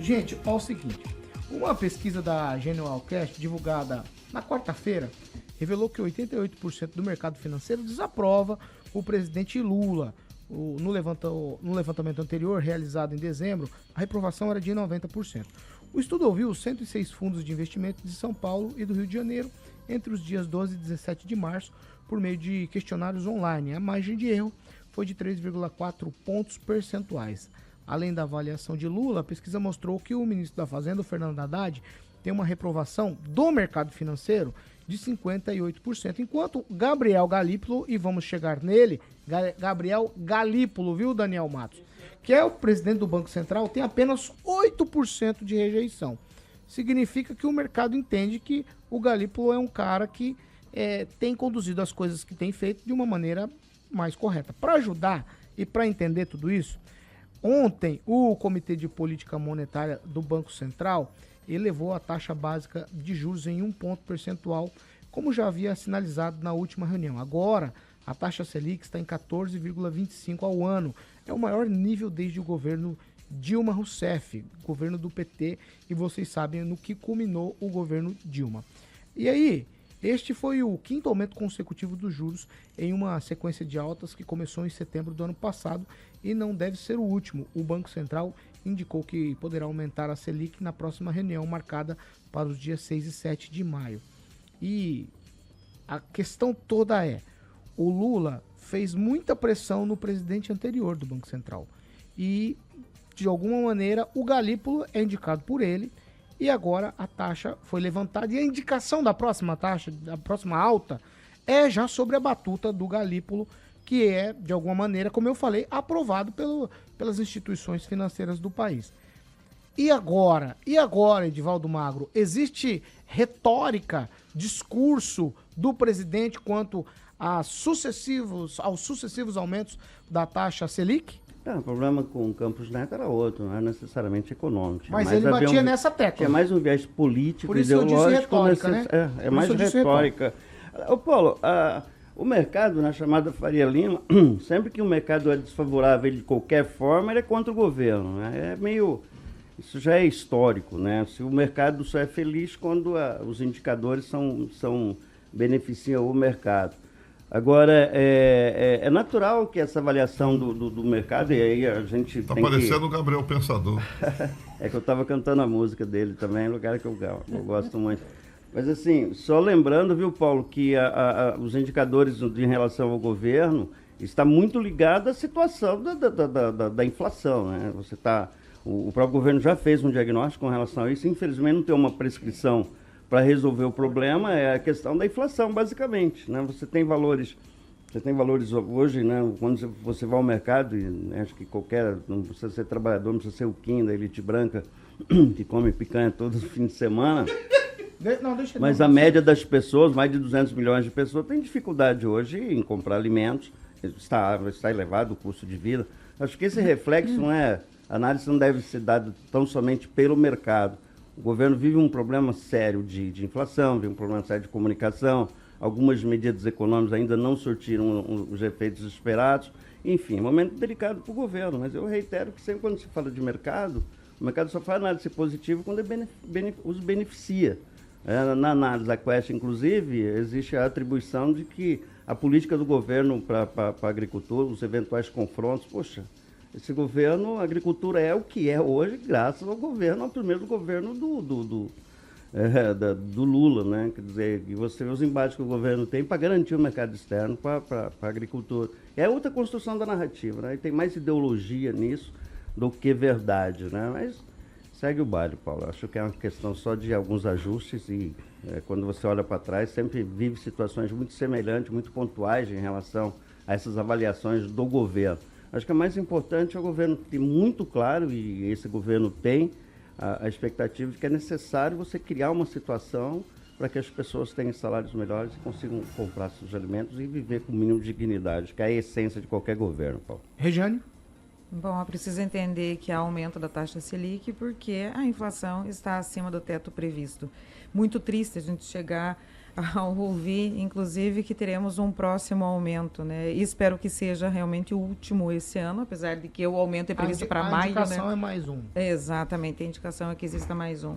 Gente, olha o seguinte. Uma pesquisa da Genualcast, divulgada na quarta-feira, revelou que 88% do mercado financeiro desaprova o presidente Lula. No levantamento anterior, realizado em dezembro, a reprovação era de 90%. O estudo ouviu 106 fundos de investimento de São Paulo e do Rio de Janeiro entre os dias 12 e 17 de março, por meio de questionários online. A margem de erro foi de 3,4 pontos percentuais. Além da avaliação de Lula, a pesquisa mostrou que o ministro da Fazenda, Fernando Haddad, tem uma reprovação do mercado financeiro de 58%, enquanto Gabriel Galípolo, e vamos chegar nele, Gabriel Galípolo, viu, Daniel Matos, que é o presidente do Banco Central, tem apenas 8% de rejeição. Significa que o mercado entende que o Galípolo é um cara que tem conduzido as coisas que tem feito de uma maneira mais correta. Para ajudar e para entender tudo isso, ontem o Comitê de Política Monetária do Banco Central elevou a taxa básica de juros em 1 ponto percentual, como já havia sinalizado na última reunião. Agora, a taxa Selic está em 14,25 ao ano. É o maior nível desde o governo Dilma Rousseff, governo do PT, e vocês sabem no que culminou o governo Dilma. E aí, este foi o 5º aumento consecutivo dos juros em uma sequência de altas que começou em setembro do ano passado e não deve ser o último. O Banco Central indicou que poderá aumentar a Selic na próxima reunião marcada para os dias 6 e 7 de maio. E a questão toda é, o Lula fez muita pressão no presidente anterior do Banco Central e, de alguma maneira, o Galípolo é indicado por ele e agora a taxa foi levantada e a indicação da próxima taxa, da próxima alta, é já sobre a batuta do Galípolo, que é, de alguma maneira, como eu falei, aprovado pelas instituições financeiras do país. E agora, Edivaldo Magro, existe retórica, discurso do presidente quanto aos sucessivos aumentos da taxa Selic? O problema com o Campos Neto era outro, não é necessariamente econômico. Mas ele batia nessa tecla. Tinha mais um viés político, por isso ideológico. Eu disse retórica, né? É mais retórica. Paulo, o mercado, na chamada Faria Lima, sempre que o mercado é desfavorável de qualquer forma, ele é contra o governo. Né? Isso já é histórico, né? Se o mercado só é feliz quando os indicadores beneficiam o mercado. Agora, é natural que essa avaliação do mercado, e aí a gente tá parecendo o Gabriel Pensador. É que eu estava cantando a música dele também, é um lugar que eu gosto muito. Mas assim, só lembrando, viu, Paulo, que os indicadores em relação ao governo está muito ligado à situação da inflação, né? O próprio governo já fez um diagnóstico com relação a isso, infelizmente não tem uma prescrição para resolver o problema, é a questão da inflação, basicamente, né? Você tem valores hoje, né? Quando você vai ao mercado, e acho que não precisa ser trabalhador, não precisa ser o Kim da elite branca, que come picanha todo fim de semana, mas a média das pessoas, mais de 200 milhões de pessoas, tem dificuldade hoje em comprar alimentos, está elevado o custo de vida. Acho que esse reflexo a análise não deve ser dada tão somente pelo mercado. O governo vive um problema sério de inflação, vive um problema sério de comunicação, algumas medidas econômicas ainda não surtiram os efeitos esperados. Enfim, momento delicado para o governo, mas eu reitero que sempre quando se fala de mercado, o mercado só faz análise positiva quando os beneficia. Na análise da Quest, inclusive, existe a atribuição de que a política do governo para a agricultura, os eventuais confrontos, esse governo, a agricultura é o que é hoje, graças ao primeiro governo do Lula, né? Quer dizer, e você vê os embates que o governo tem para garantir o mercado externo para a agricultura. É outra construção da narrativa, né? E tem mais ideologia nisso do que verdade, né? Mas segue o baile, Paulo. Acho que é uma questão só de alguns ajustes e quando você olha para trás, sempre vive situações muito semelhantes, muito pontuais em relação a essas avaliações do governo. Acho que é mais importante o governo ter muito claro, e esse governo tem, a expectativa de que é necessário você criar uma situação para que as pessoas tenham salários melhores e consigam comprar seus alimentos e viver com o mínimo de dignidade, que é a essência de qualquer governo, Paulo. Regiane? Bom, é preciso entender que há aumento da taxa Selic porque a inflação está acima do teto previsto. Muito triste a gente chegar ao ouvir, inclusive, que teremos um próximo aumento, né? E espero que seja realmente o último esse ano, apesar de que o aumento é previsto para maio, né? A indicação é mais um. Exatamente, a indicação é que exista mais um.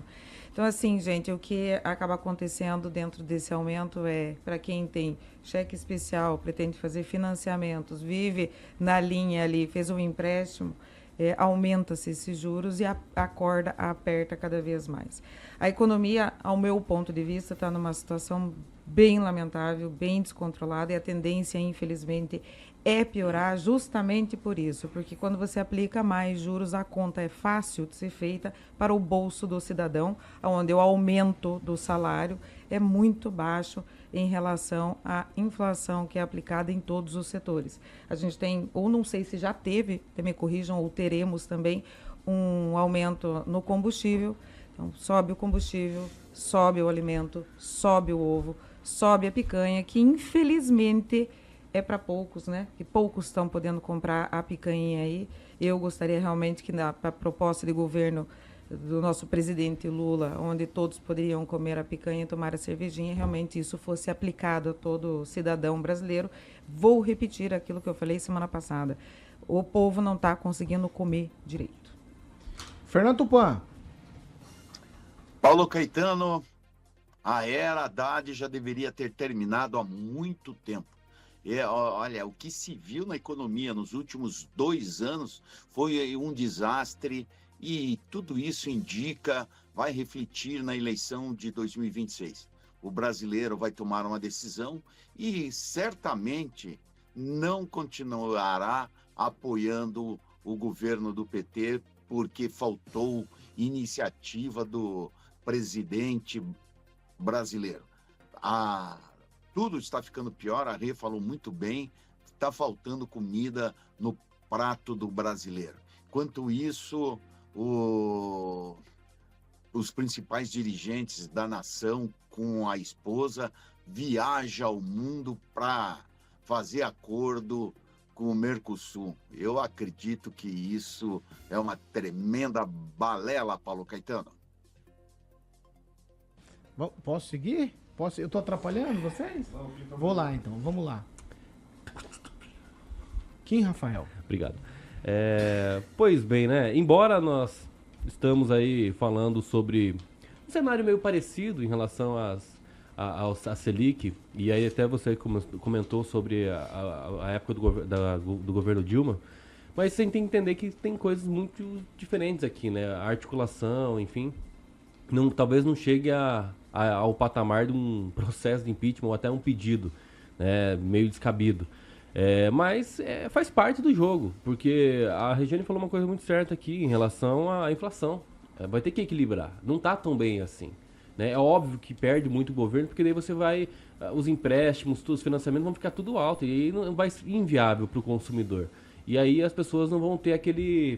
Então, assim, gente, o que acaba acontecendo dentro desse aumento é, para quem tem cheque especial, pretende fazer financiamentos, vive na linha ali, fez um empréstimo, aumenta-se esses juros e a corda aperta cada vez mais. A economia, ao meu ponto de vista, está numa situação bem lamentável, bem descontrolada, e a tendência, infelizmente, é piorar justamente por isso, porque quando você aplica mais juros, a conta é fácil de ser feita para o bolso do cidadão, onde o aumento do salário é muito baixo em relação à inflação que é aplicada em todos os setores. A gente tem, ou não sei se já teve, me corrijam, ou teremos também um aumento no combustível. Então, sobe o combustível, sobe o alimento, sobe o ovo, sobe a picanha, que infelizmente é para poucos, né? Que poucos estão podendo comprar a picanha aí. Eu gostaria realmente que na proposta de governo do nosso presidente Lula, onde todos poderiam comer a picanha e tomar a cervejinha, realmente isso fosse aplicado a todo cidadão brasileiro. Vou repetir aquilo que eu falei semana passada. O povo não está conseguindo comer direito. Fernando Tupan. Paulo Caetano, a era Haddad já deveria ter terminado há muito tempo. Olha, o que se viu na economia nos últimos 2 anos foi um desastre e tudo isso vai refletir na eleição de 2026. O brasileiro vai tomar uma decisão e certamente não continuará apoiando o governo do PT porque faltou iniciativa do presidente brasileiro. Tudo está ficando pior, a Rê falou muito bem, está faltando comida no prato do brasileiro. Enquanto isso, os principais dirigentes da nação com a esposa viajam ao mundo para fazer acordo com o Mercosul. Eu acredito que isso é uma tremenda balela, Paulo Caetano. Posso seguir? Eu estou atrapalhando vocês? Vou lá então, vamos lá. Kim Rafael. Obrigado. Pois bem, né? Embora nós estamos aí falando sobre um cenário meio parecido em relação à Selic, e aí até você comentou sobre a época do governo Dilma, mas você tem que entender que tem coisas muito diferentes aqui, né? A articulação, enfim, talvez não chegue ao patamar de um processo de impeachment ou até um pedido, né, meio descabido. Mas faz parte do jogo, porque a Regiane falou uma coisa muito certa aqui em relação à inflação. Vai ter que equilibrar, não está tão bem assim. Né? É óbvio que perde muito o governo, porque daí você os empréstimos, os financiamentos vão ficar tudo alto, e aí não vai ser inviável para o consumidor. E aí as pessoas não vão ter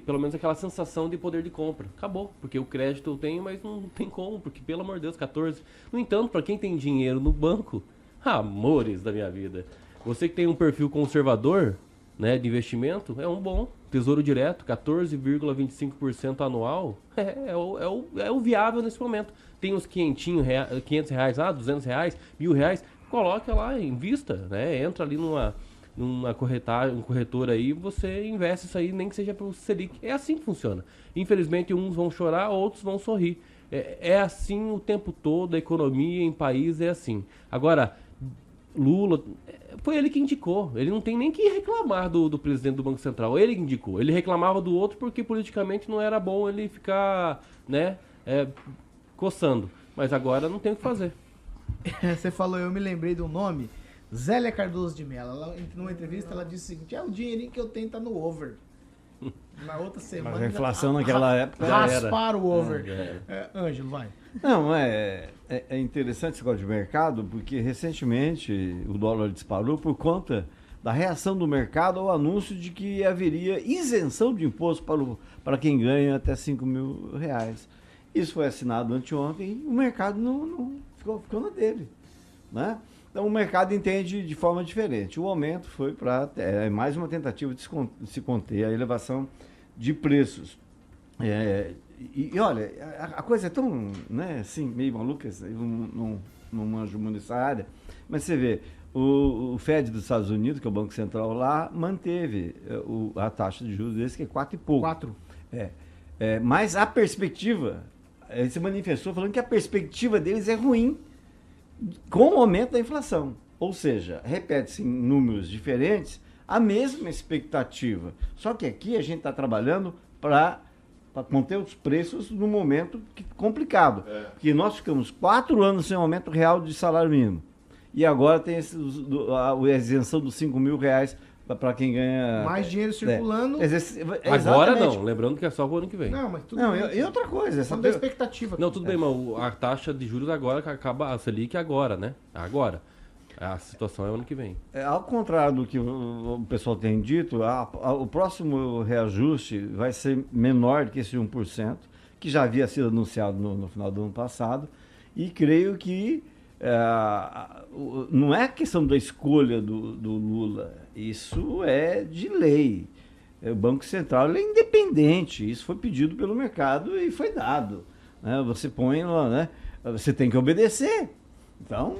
pelo menos aquela sensação de poder de compra. Acabou, porque o crédito eu tenho, mas não tem como, porque pelo amor de Deus, 14. No entanto, para quem tem dinheiro no banco, amores da minha vida, você que tem um perfil conservador, né, de investimento, é um bom. Tesouro Direto, 14,25% anual, é o viável nesse momento. Tem uns R$500, R$200, R$1.000, coloca lá, invista, né, entra ali numa corretora aí, você investe isso aí, nem que seja para o Selic. É assim que funciona. Infelizmente, uns vão chorar, outros vão sorrir. É assim o tempo todo, a economia em país é assim. Agora, Lula, foi ele que indicou. Ele não tem nem que reclamar do presidente do Banco Central. Ele que indicou. Ele reclamava do outro porque politicamente não era bom ele ficar, né, coçando. Mas agora não tem o que fazer. Você falou, eu me lembrei do nome... Zélia Cardoso de Mello, numa entrevista ela disse o seguinte: o dinheirinho que eu tenho tá no over. Na outra semana. Mas a inflação naquela época raspar o over. Ângelo, vai. Não, é interessante esse negócio de mercado, porque recentemente o dólar disparou por conta da reação do mercado ao anúncio de que haveria isenção de imposto para quem ganha até R$5.000. Isso foi assinado anteontem e o mercado não ficou na dele, né? Então o mercado entende de forma diferente. O aumento foi para mais uma tentativa de se conter a elevação de preços. E olha, a coisa é tão, né, assim, meio maluca, não manjo muito nessa área, mas você vê, o Fed dos Estados Unidos, que é o Banco Central lá, manteve a taxa de juros desse, que é 4 e pouco. 4. Mas a perspectiva, ele se manifestou falando que a perspectiva deles é ruim com o aumento da inflação. Ou seja, repete-se em números diferentes a mesma expectativa. Só que aqui a gente está trabalhando para conter os preços num momento complicado. Porque nós ficamos 4 anos sem aumento real de salário mínimo. E agora tem a isenção dos R$5.000 para quem ganha... Mais dinheiro circulando. Agora não, lembrando que é só o ano que vem. Não, mas tudo Não, bem. e outra coisa... Falando da expectativa. Não, tudo bem, mas a taxa de juros agora, que acaba a Selic agora, né? Agora. A situação é o ano que vem. Ao contrário do que o pessoal tem dito, o próximo reajuste vai ser menor do que esse 1%, que já havia sido anunciado no final do ano passado, e creio que não é questão da escolha do Lula, isso é de lei. O Banco Central é independente, isso foi pedido pelo mercado e foi dado. Né? Você põe lá, né? Você tem que obedecer. Então,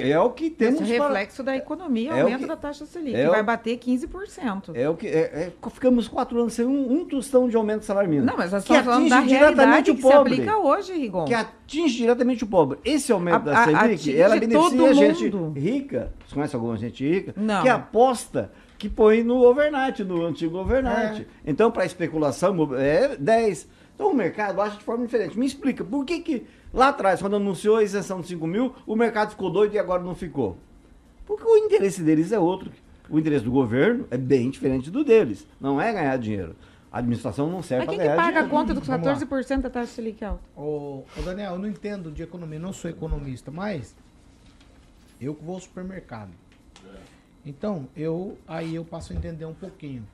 é o que temos. Esse reflexo da economia, aumento da taxa Selic, que vai bater 15%. Ficamos 4 anos sem um tostão de aumento do salário mínimo. Não, mas nós que estamos falando da atinge diretamente realidade o que pobre. se aplica hoje, Rigon. Que atinge diretamente o pobre. Esse aumento da Selic, atinge ela todo beneficia a gente mundo. rica. Você conhece alguma gente rica? Não. Que aposta, que põe no overnight, no antigo overnight. Então, para especulação, é 10. Então, o mercado acha de forma diferente. Me explica, por que lá atrás, quando anunciou a isenção de 5 mil, o mercado ficou doido e agora não ficou? Porque o interesse deles é outro. O interesse do governo é bem diferente do deles. Não é ganhar dinheiro. A administração não serve Mas para quem que ganhar paga a dinheiro. conta dos 14% da taxa Selic alta? Ô, Daniel, eu não entendo de economia, não sou economista, mas eu que vou ao supermercado. Então, aí eu passo a entender um pouquinho.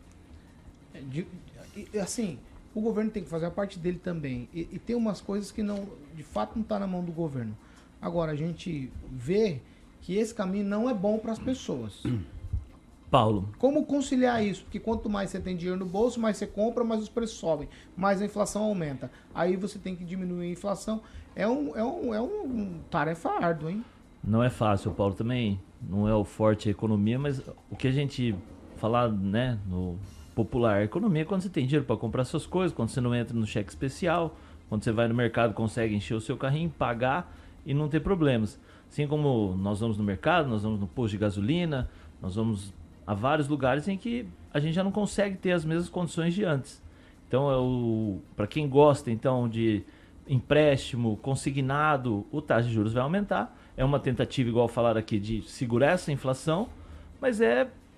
Assim, o governo tem que fazer a parte dele também. E tem umas coisas que não, de fato não está na mão do governo. Agora, a gente vê que esse caminho não é bom para as pessoas. Paulo. Como conciliar isso? Porque quanto mais você tem dinheiro no bolso, mais você compra, mais os preços sobem, mais a inflação aumenta. Aí você tem que diminuir a inflação. É um tarefa árdua, hein? Não é fácil, Paulo. Também não é o forte a economia, mas o que a gente falar, né, no popular, a economia é quando você tem dinheiro para comprar suas coisas, quando você não entra no cheque especial, quando você vai no mercado, consegue encher o seu carrinho, pagar e não ter problemas. Assim como nós vamos no mercado, nós vamos no posto de gasolina, nós vamos a vários lugares em que a gente já não consegue ter as mesmas condições de antes. Então, para quem gosta então de empréstimo consignado, o taxa de juros vai aumentar. É uma tentativa, igual falaram aqui, de segurar essa inflação, mas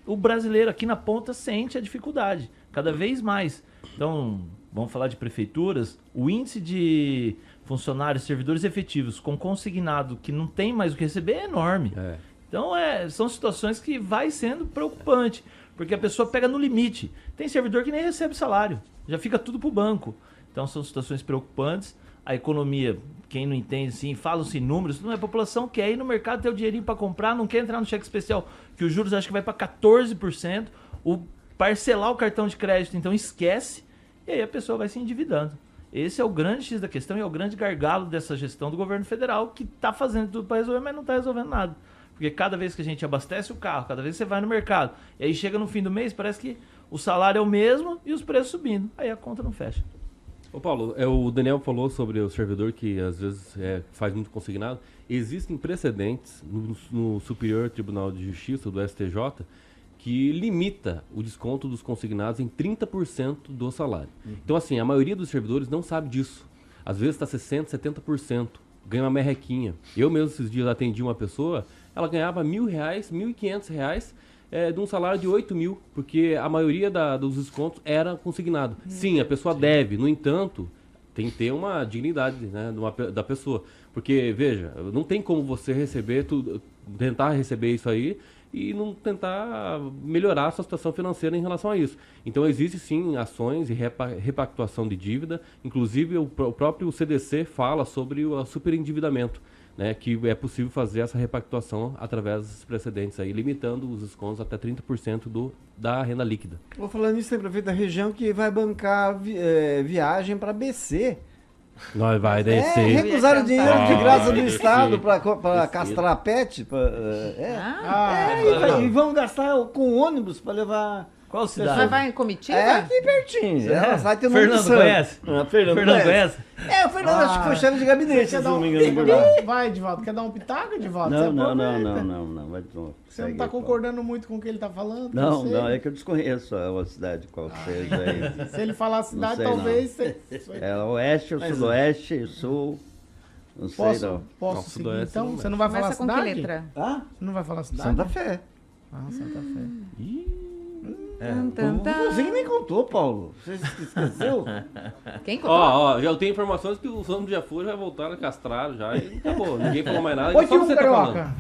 o brasileiro aqui na ponta sente a dificuldade, cada vez mais. Então, vamos falar de prefeituras, o índice de funcionários, servidores efetivos com consignado que não tem mais o que receber é enorme. Então, são situações que vai sendo preocupante, porque a pessoa pega no limite. Tem servidor que nem recebe salário, já fica tudo para o banco. Então, são situações preocupantes. A economia, quem não entende, sim, falam-se números, não é a população quer ir no mercado ter o dinheirinho para comprar, não quer entrar no cheque especial, que os juros acho que vai para 14%, o parcelar o cartão de crédito, então esquece, e aí a pessoa vai se endividando. Esse é o grande X da questão e é o grande gargalo dessa gestão do governo federal, que está fazendo tudo para resolver, mas não está resolvendo nada. Porque cada vez que a gente abastece o carro, cada vez que você vai no mercado, e aí chega no fim do mês, parece que o salário é o mesmo e os preços subindo, aí a conta não fecha. Ô Paulo, o Daniel falou sobre o servidor que às vezes faz muito consignado. Existem precedentes no Superior Tribunal de Justiça, do STJ, que limita o desconto dos consignados em 30% do salário. Então, assim, a maioria dos servidores não sabe disso. Às vezes está 60%, 70%, ganha uma merrequinha. Eu mesmo esses dias atendi uma pessoa, ela ganhava R$1.000, R$1.500, de um salário de 8 mil, porque a maioria dos descontos era consignado. Sim, a pessoa deve, no entanto, tem que ter uma dignidade, né, da pessoa. Porque, veja, não tem como você tentar receber isso aí e não tentar melhorar a sua situação financeira em relação a isso. Então, existe sim ações de repactuação de dívida, inclusive o próprio CDC fala sobre o superendividamento, né, que é possível fazer essa repactuação através desses precedentes aí, limitando os descontos até 30% da renda líquida. Vou falando isso, tem prefeito da região que vai bancar viagem para BC. Nós vai descer. Recusaram dinheiro de graça do Ah, Estado sim. para castrar pet. Ah, E vão gastar com ônibus para levar. Qual mas cidade? vai em comitiva? É aqui pertinho. Ela vai ter Fernando conhece? Fernando Fernando conhece? É, o Fernando acho que foi chefe de gabinete, se não me engano. Por lá. Vai, Edivaldo. Quer dar um pitaco, Edivaldo? Não, Você não, aproveita. não. Vai, Você não segue tá aí, Paulo. concordando muito com o que ele tá falando? Não, sei. não, é que eu desconheço a cidade qual seja aí. Se ele falar a cidade, sei, talvez... É oeste, ou sudoeste, sul, não sei não. Posso Não, seguir, sudoeste então? não Você não vai falar a Começa com que cidade? letra? Ah, Você não vai falar a cidade? Santa Fé. Ah, Santa Fé. Tan, tan, tan. Você que me contou, Paulo. Você esqueceu? Quem contou? Ó, já tenho informações que os homens já foram, já voltaram castrados já. E acabou. Ninguém falou mais nada. Oi, Só tio você tá falando. Carioca.